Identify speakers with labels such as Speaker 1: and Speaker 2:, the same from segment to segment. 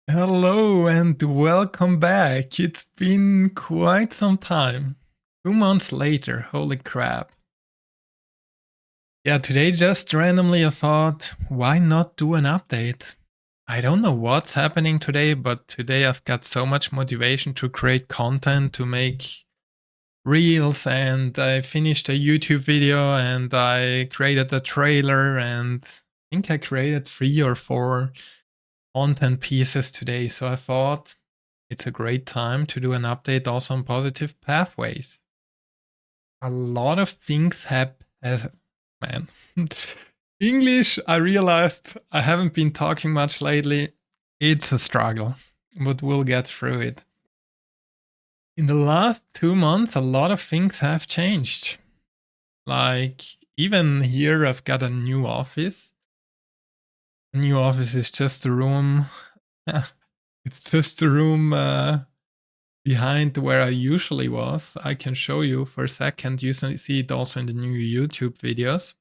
Speaker 1: Hello and welcome back. It's been quite some time. 2 months later, holy crap. Yeah, today just randomly I thought, why not do an update? I don't know what's happening today, but today I've got so much motivation to create content, to make reels, and I finished a YouTube video and I created a trailer, and I think I created 3 or 4 content pieces today. So I thought it's a great time to do an update also on positive pathways. A lot of things man. English, I realized I haven't been talking much lately. It's a struggle, but we'll get through it. In the last 2 months, a lot of things have changed. Like, even here, I've got a new office. A new office is just a room. It's just a room behind where I usually was. I can show you for a second. You see it also in the new YouTube videos.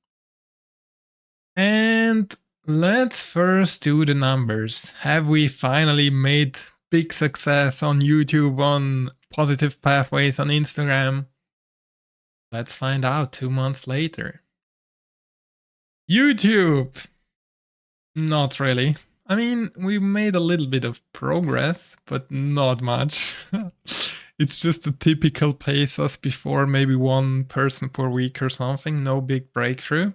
Speaker 1: And let's first do the numbers. Have we finally made big success on YouTube, on positive pathways, on Instagram? Let's find out 2 months later. YouTube! Not really. I mean, we made a little bit of progress, but not much. It's just a typical pace as before, maybe 1 person per week or something, no big breakthrough.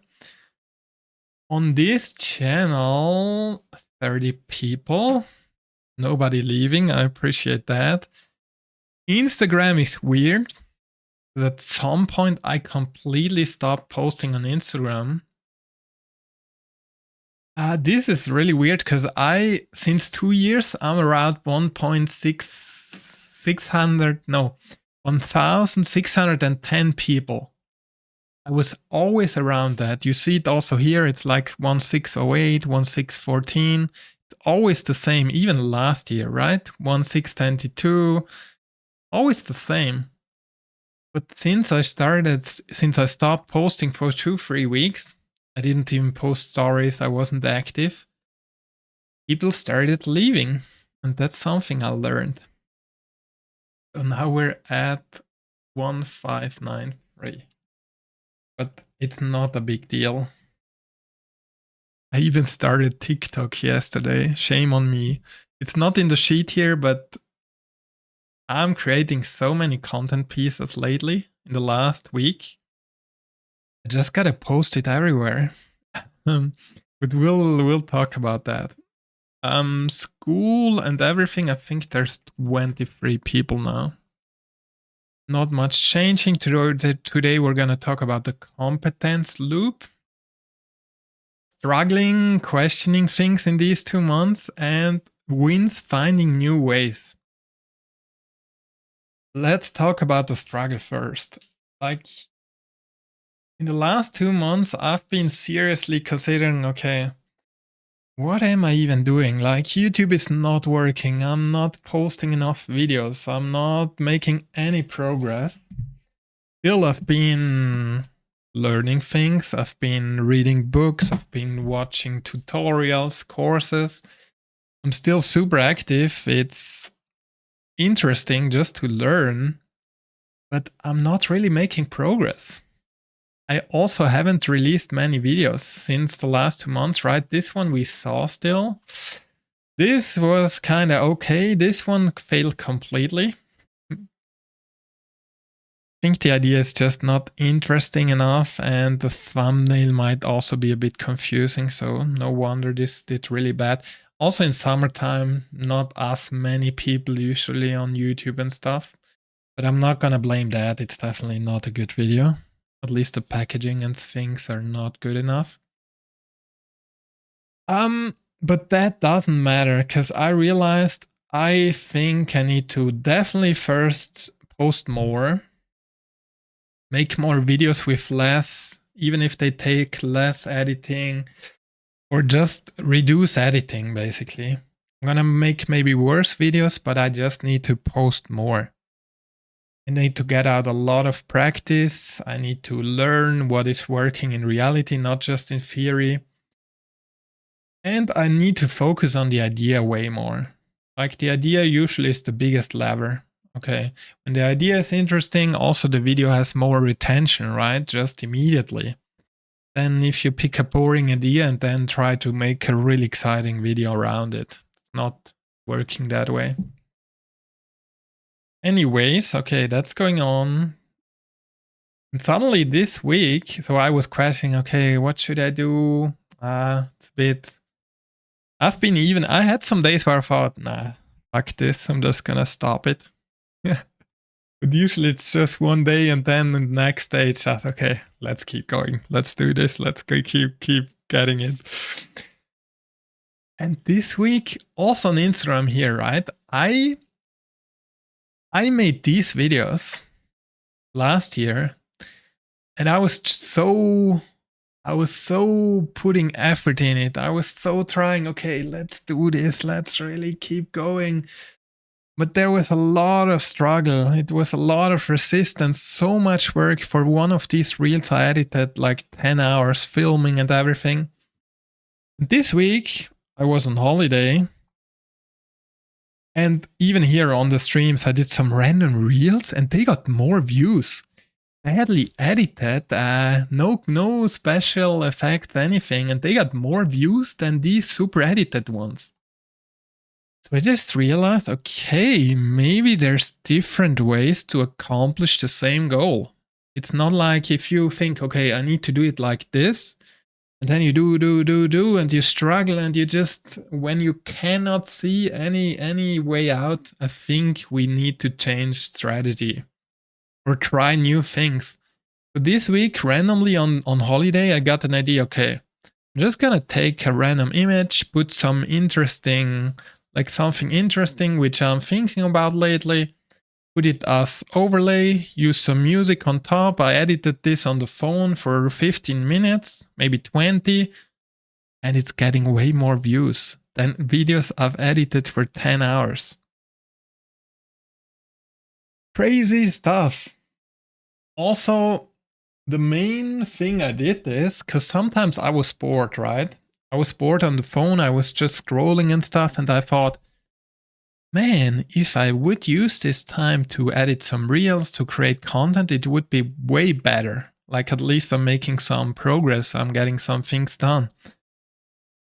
Speaker 1: On this channel, 30 people, nobody leaving, I appreciate that. Instagram is weird. At some point, I completely stopped posting on Instagram. This is really weird because since 2 years, I'm around 1,610 people. I was always around that. You see it also here. It's like 1,608, 1,614. It's always the same, even last year, right? 1,622, always the same. But since I stopped posting for 2-3 weeks, I didn't even post stories, I wasn't active, people started leaving, and that's something I learned. So now we're at 1,593. But it's not a big deal. I even started TikTok yesterday, shame on me. It's not in the sheet here, but I'm creating so many content pieces lately in the last week. I just gotta post it everywhere. But we'll talk about that. School and everything, I think there's 23 people now. Not much changing. Today we're gonna talk about the competence loop. Struggling, questioning things in these 2 months, and wins finding new ways. Let's talk about the struggle first. Like, in the last 2 months, I've been seriously considering, okay, what am I even doing? Like, YouTube is not working. I'm not posting enough videos. I'm not making any progress. Still, I've been learning things. I've been reading books. I've been watching tutorials, courses. I'm still super active. It's interesting just to learn, but I'm not really making progress. I also haven't released many videos since the last 2 months, right? This one we saw still. This was kind of okay. This one failed completely. I think the idea is just not interesting enough, and the thumbnail might also be a bit confusing, so no wonder this did really bad. Also in summertime, not as many people usually on YouTube and stuff, but I'm not gonna blame that. It's definitely not a good video. At least the packaging and things are not good enough. But that doesn't matter, because I realized I think I need to definitely first post more, make more videos with less, even if they take less editing, or just reduce editing, basically. I'm gonna make maybe worse videos, but I just need to post more. I need to get out a lot of practice. I need to learn what is working in reality, not just in theory. And I need to focus on the idea way more. Like the idea usually is the biggest lever. Okay, when the idea is interesting, also the video has more retention, right? Just immediately. Then if you pick a boring idea and then try to make a really exciting video around it, it's not working that way. Anyways, okay, that's going on. And suddenly this week, so I was questioning, okay, what should I do? It's a bit... I had some days where I thought, nah, fuck this, I'm just gonna stop it. But usually it's just one day and then the next day it's just, okay, let's keep going. Let's do this. Let's keep getting it. And this week, also on Instagram here, right? I made these videos last year and I was so putting effort in it. I was so trying, okay, let's do this. Let's really keep going. But there was a lot of struggle. It was a lot of resistance, so much work for one of these reels I edited like 10 hours filming and everything. This week, I was on holiday. And even here on the streams, I did some random reels and they got more views. Badly edited, no special effects, anything. And they got more views than these super edited ones. So I just realized, okay, maybe there's different ways to accomplish the same goal. It's not like if you think, okay, I need to do it like this, and then you do, and you struggle, and you just, when you cannot see any way out, I think we need to change strategy or try new things. So this week, randomly on holiday, I got an idea, okay, I'm just gonna take a random image, put some interesting... like something interesting which I'm thinking about lately, put it as overlay, use some music on top. I edited this on the phone for 15 minutes, maybe 20, and it's getting way more views than videos I've edited for 10 hours. Crazy stuff. Also, the main thing I did is, because sometimes I was bored, right? I was bored on the phone, I was just scrolling and stuff, and I thought, man, if I would use this time to edit some reels, to create content, it would be way better. Like at least I'm making some progress, I'm getting some things done.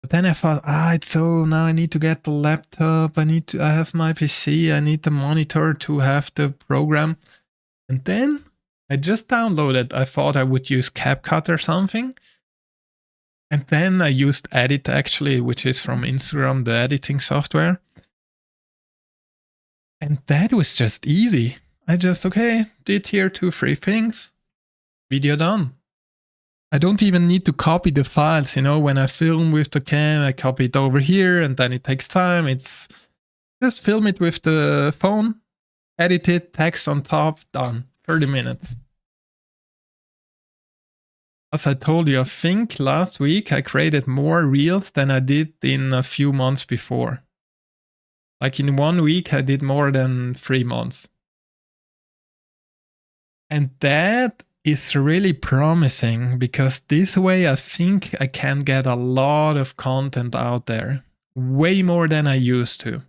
Speaker 1: But then I thought, it's so, now I need to get the laptop, I have my PC, I need the monitor to have the program. And then I just downloaded, I thought I would use CapCut or something. And then I used Edit actually, which is from Instagram, the editing software. And that was just easy. I just, okay, did here 2-3 things, video done. I don't even need to copy the files, you know, when I film with the cam, I copy it over here and then it takes time. It's just film it with the phone, edit it, text on top, done, 30 minutes. As I told you, I think last week I created more reels than I did in a few months before. Like in 1 week, I did more than 3 months. And that is really promising because this way I think I can get a lot of content out there. Way more than I used to.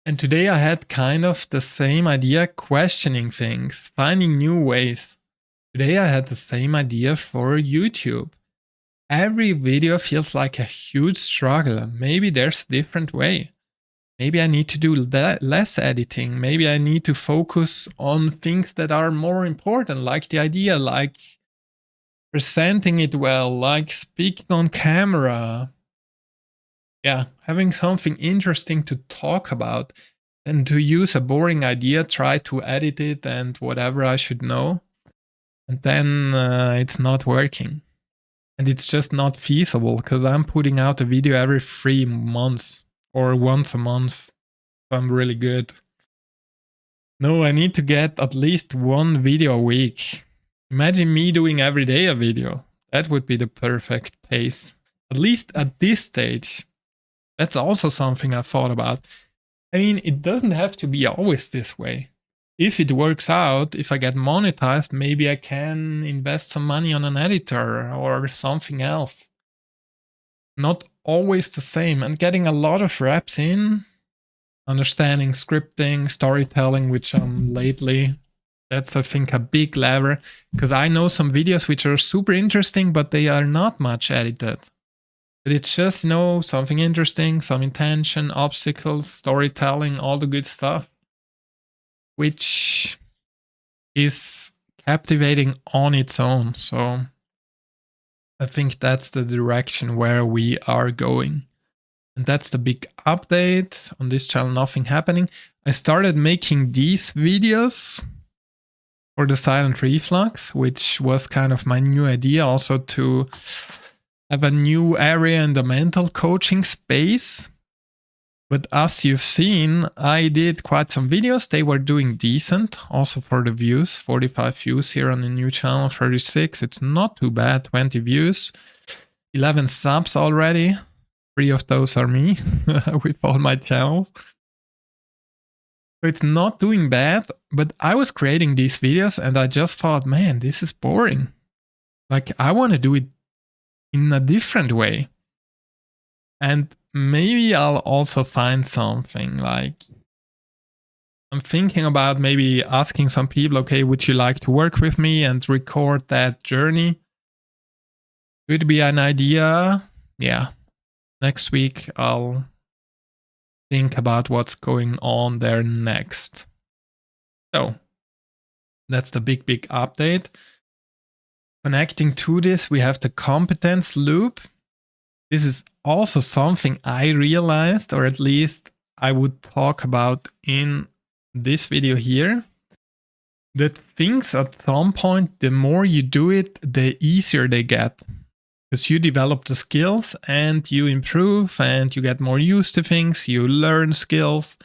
Speaker 1: And today I had kind of the same idea, questioning things, finding new ways. Today I had the same idea for YouTube. Every video feels like a huge struggle. Maybe there's a different way. Maybe I need to do less editing. Maybe I need to focus on things that are more important, like the idea, like presenting it well, like speaking on camera. Yeah, having something interesting to talk about and to use a boring idea, try to edit it and whatever I should know. And then it's not working. And it's just not feasible because I'm putting out a video every 3 months or once a month. So I'm really good. No, I need to get at least 1 video a week. Imagine me doing every day a video. That would be the perfect pace. At least at this stage. That's also something I thought about. I mean, it doesn't have to be always this way. If it works out, if I get monetized, maybe I can invest some money on an editor or something else. Not always the same, and getting a lot of reps in, understanding scripting, storytelling, which lately, that's I think a big lever, because I know some videos which are super interesting, but they are not much edited. But it's just, you know, something interesting, some intention, obstacles, storytelling, all the good stuff, which is captivating on its own. So I think that's the direction where we are going. And that's the big update on this channel, nothing happening. I started making these videos for the silent reflux, which was kind of my new idea, also to have a new area in the mental coaching space. But as you've seen, I did quite some videos. They were doing decent, also for the views. 45 views here on the new channel, 36. It's not too bad, 20 views. 11 subs already. 3 of those are me with all my channels. So it's not doing bad, but I was creating these videos and I just thought, man, this is boring. Like, I want to do it in a different way. And maybe I'll also find something, like, I'm thinking about maybe asking some people, okay, would you like to work with me and record that journey? Could be an idea. Yeah. Next week, I'll think about what's going on there next. So that's the big update. Connecting to this, we have the competence loop. This is also something I realized, or at least I would talk about in this video here, that things at some point, the more you do it, the easier they get. Because you develop the skills and you improve and you get more used to things, you learn skills.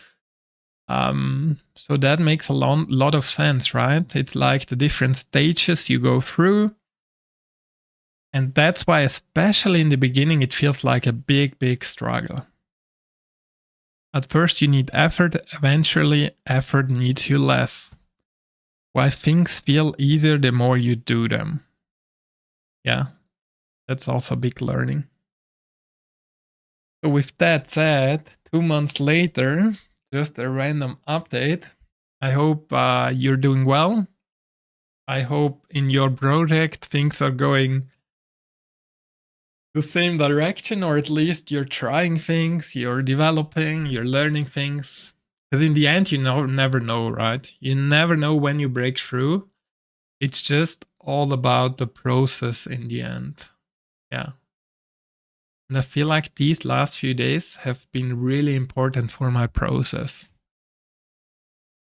Speaker 1: So that makes a lot of sense, right? It's like the different stages you go through. And that's why, especially in the beginning, it feels like a big struggle. At first you need effort, eventually effort needs you less. Why things feel easier the more you do them. Yeah, that's also big learning. So with that said, 2 months later, just a random update. I hope you're doing well. I hope in your project things are going the same direction, or at least you're trying things, you're developing, you're learning things. Because in the end, you never know, right? You never know when you break through. It's just all about the process in the end. Yeah. And I feel like these last few days have been really important for my process.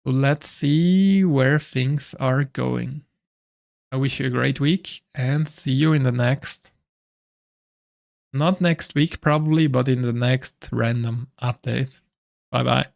Speaker 1: So let's see where things are going. I wish you a great week and see you in the next. Not next week probably, but in the next random update. Bye bye.